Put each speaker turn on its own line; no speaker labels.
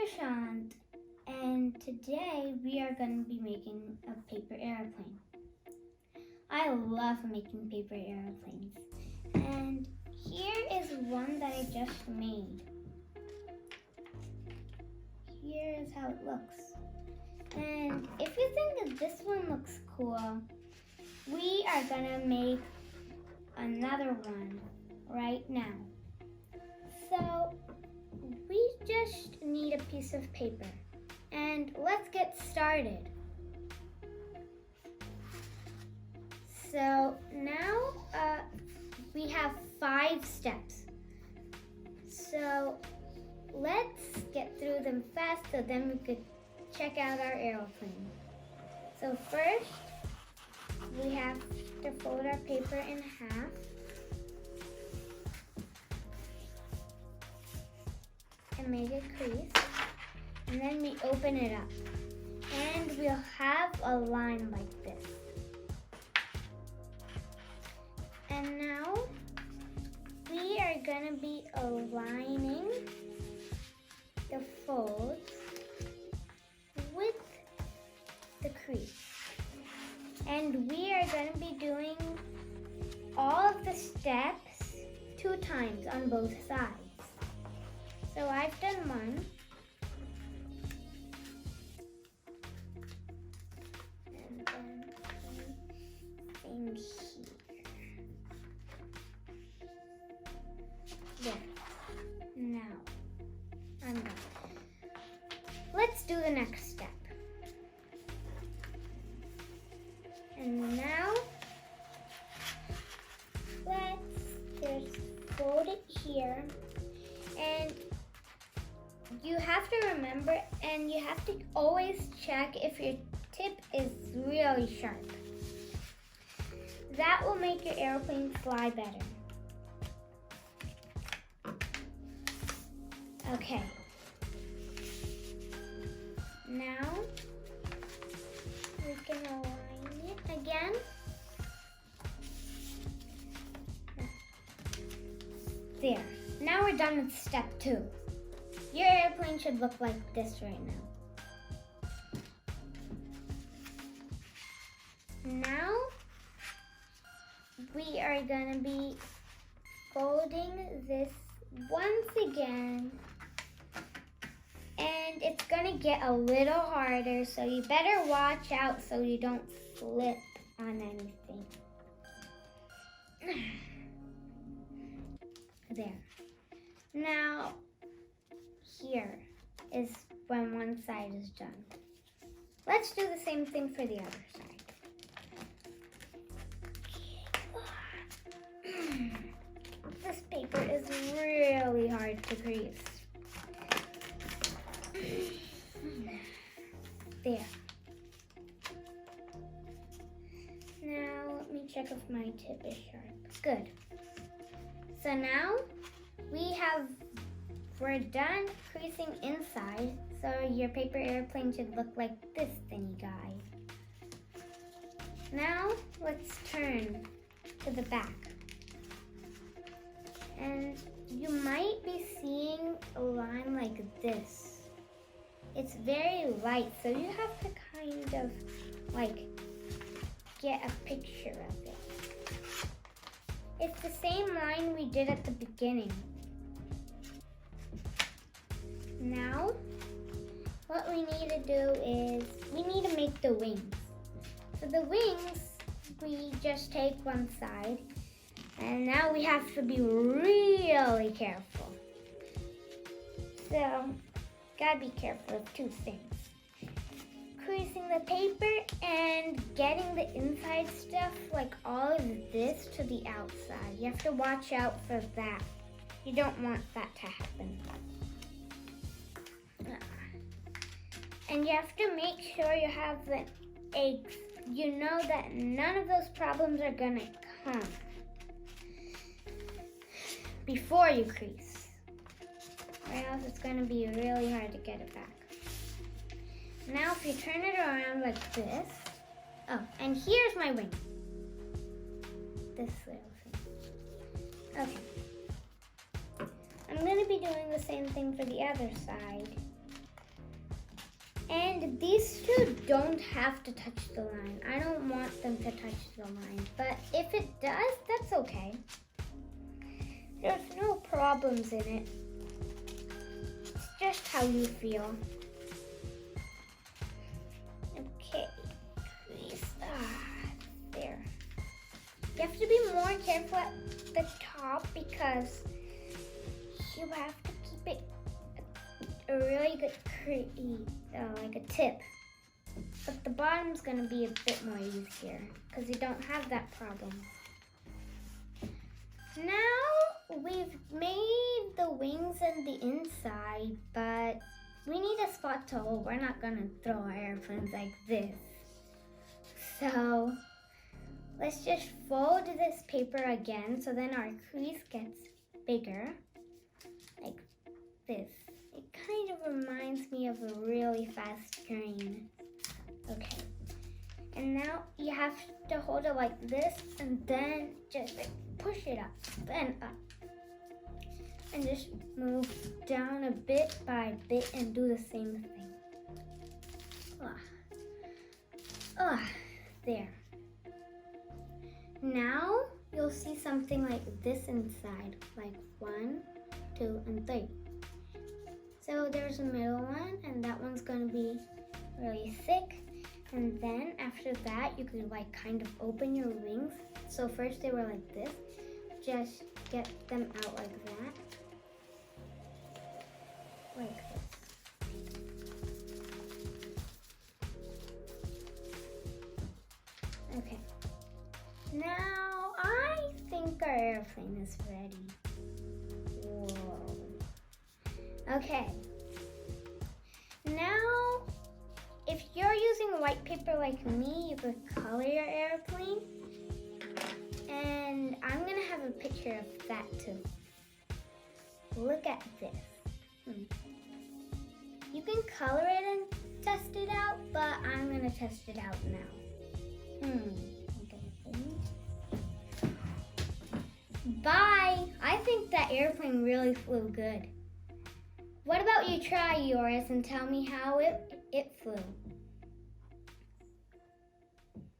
Prashant, and today we are going to be making a paper airplane. I love making paper airplanes, and here is one that I just made. Here is how it looks. And if you think that this one looks cool, we are going to make another one right now. So we just need a piece of paper, and let's get started. So now we have 5 steps. So let's get through them fast so then we could check out our airplane. So first, we have to fold our paper in half. And make a crease, and then we open it up, and we'll have a line like this. And now we are going to be aligning the folds with the crease, and we are going to be doing all of the steps 2 times on both sides. So I've done one. And then same here. There. Now, I'm done. Let's do the next step. And now, let's just fold it here. And you have to remember, and you have to always check if your tip is really sharp. That will make your airplane fly better. Okay. Now, we can align it again. There. Now we're done with step 2. Your airplane should look like this right now. Now, we are going to be folding this once again. And it's going to get a little harder, so you better watch out so you don't slip on anything. There. Now, here is when one side is done. Let's do the same thing for the other side. This paper is really hard to crease. There. Now let me check if my tip is sharp. Good. So now we're done creasing inside, so your paper airplane should look like this thingy guy. Now let's turn to the back. And you might be seeing a line like this. It's very light, so you have to kind of like get a picture of it. It's the same line we did at the beginning. Now, what we need to do is we need to make the wings. For the wings, we just take one side, and now we have to be really careful. So, gotta be careful of 2 things. Creasing the paper and getting the inside stuff, like all of this, to the outside. You have to watch out for that. You don't want that to happen. And you have to make sure you have the eggs. You know that none of those problems are gonna come before you crease, or else it's gonna be really hard to get it back. Now if you turn it around like this, oh, and here's my wing. This little thing. Okay. I'm going to be doing the same thing for the other side. And these two don't have to touch the line. I don't want them to touch the line, but if it does, that's okay. There's no problems in it. It's just how you feel. Okay, please. There. You have to be more careful at the top because you have to keep it a really good like a tip. But the bottom's gonna be a bit more easier because you don't have that problem. Now we've made the wings and the inside, but we need a spot to hold. We're not gonna throw our airplanes like this. So let's just fold this paper again so then our crease gets bigger, like this. It kind of reminds me of a really fast train. Okay. And now you have to hold it like this and then just like push it up, then up. And just move down a bit by bit and do the same thing. There. Now you'll see something like this inside, like 1, 2, and 3. So there's a middle one, and that one's gonna be really thick. And then after that, you could like kind of open your wings. So first they were like this. Just get them out like that. Like this. Okay. Now I think our airplane is ready. Whoa. Okay. Now, if you're using white paper like me, you could color your airplane. And I'm gonna have a picture of that too. Look at this. You can color it and test it out, but I'm gonna test it out now. Bye! I think that airplane really flew good. What about you try yours and tell me how it flew?